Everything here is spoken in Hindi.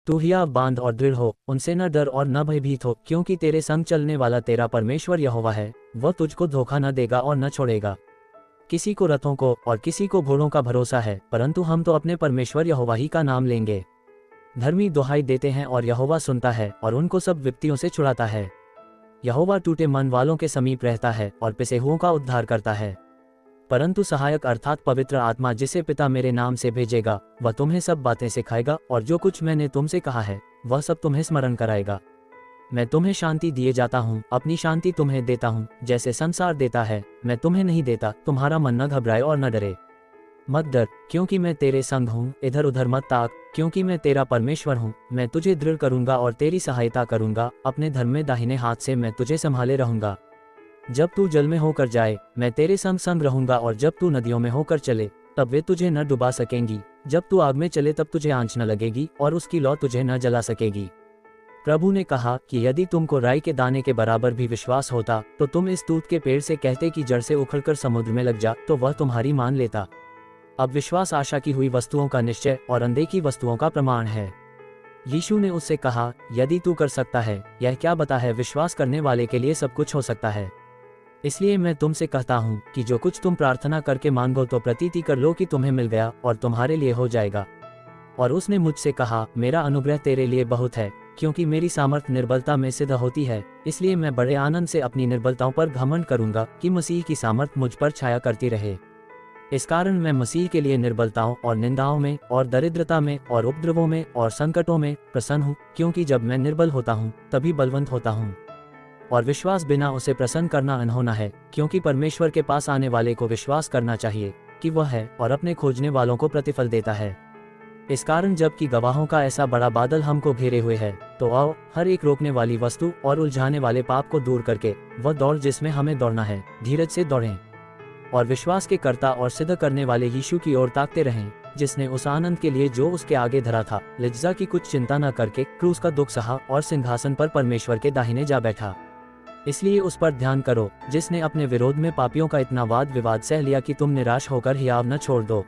तू हियाव बांध और दृढ़ हो, उनसे न डर और न भयभीत हो, क्योंकि तेरे संग चलने वाला तेरा परमेश्वर यहोवा है। वह तुझको धोखा न देगा और न छोड़ेगा। किसी को रथों को और किसी को घोड़ों का भरोसा है, परंतु हम तो अपने परमेश्वर यहोवा ही का नाम लेंगे। धर्मी दुहाई देते हैं और यहोवा सुनता है और उनको सब विपत्तियों से छुड़ाता है। यहोवा टूटे मन वालों के समीप रहता है और पिसे हुओं का उद्धार करता है। परंतु सहायक अर्थात पवित्र आत्मा जिसे पिता मेरे नाम से भेजेगा, वह तुम्हें सब बातें सिखाएगा और जो कुछ मैंने तुमसे कहा है वह सब तुम्हें स्मरण कराएगा। मैं तुम्हें शांति दिए जाता हूँ, अपनी शांति तुम्हें देता हूँ। जैसे संसार देता है मैं तुम्हें नहीं देता। तुम्हारा मन न घबराए और न डरे। मत डर, क्योंकि मैं तेरे संग हूँ। इधर उधर मत ताक, क्योंकि मैं तेरा परमेश्वर हूँ। मैं तुझे दृढ़ करूँगा और तेरी सहायता करूँगा। अपने धर्म में दाहिने हाथ से मैं तुझे संभाले रहूँगा। जब तू जल में होकर जाए मैं तेरे संग संग रहूँगा, और जब तू नदियों में होकर चले तब वे तुझे न डुबा सकेंगी। जब तू आग में चले तब तुझे आँच न लगेगी और उसकी लौ तुझे न जला सकेगी। प्रभु ने कहा कि यदि तुमको राई के दाने के बराबर भी विश्वास होता तो तुम इस तूत के पेड़ से कहते कि जड़ से उखड़कर समुद्र में लग जा, तो वह तुम्हारी मान लेता। अब विश्वास आशा की हुई वस्तुओं का निश्चय और अनदेखी वस्तुओं का प्रमाण है। यीशु ने उससे कहा, यदि तू कर सकता है, यह क्या बता है, विश्वास करने वाले के लिए सब कुछ हो सकता है। इसलिए मैं तुमसे कहता हूँ कि जो कुछ तुम प्रार्थना करके मांगो तो प्रतीति कर लो कि तुम्हें मिल गया और तुम्हारे लिए हो जाएगा। और उसने मुझसे कहा, मेरा अनुग्रह तेरे लिए बहुत है, क्योंकि मेरी सामर्थ निर्बलता में सिद्ध होती है। इसलिए मैं बड़े आनंद से अपनी निर्बलताओं पर घमंड करूंगा कि मसीह की सामर्थ मुझ पर छाया करती रहे। इस कारण मैं मसीह के लिए निर्बलताओं और निंदाओं में और दरिद्रता में और उपद्रवों में और संकटों में प्रसन्न हूँ, क्योंकि जब मैं निर्बल होता हूँ तभी बलवंत होता हूँ। और विश्वास बिना उसे प्रसन्न करना अनहोना है, क्योंकि परमेश्वर के पास आने वाले को विश्वास करना चाहिए कि वह है और अपने खोजने वालों को प्रतिफल देता है। इस कारण जबकि गवाहों का ऐसा बड़ा बादल हमको घेरे हुए है, तो आओ हर एक रोकने वाली वस्तु और उलझाने वाले पाप को दूर करके वह दौड़ जिसमें हमें दौड़ना है, धीरज से दौड़ें। और विश्वास के कर्ता और सिद्ध करने वाले यीशु की ओर ताकते रहें, जिसने उस आनंद के लिए जो उसके आगे धरा था लज्जा की कुछ चिंता न करके क्रूस का दुख सहा और सिंहासन पर परमेश्वर के दाहिने जा बैठा। इसलिए उस पर ध्यान करो जिसने अपने विरोध में पापियों का इतना वाद विवाद सह लिया कि तुम निराश होकर हियाव न छोड़ दो।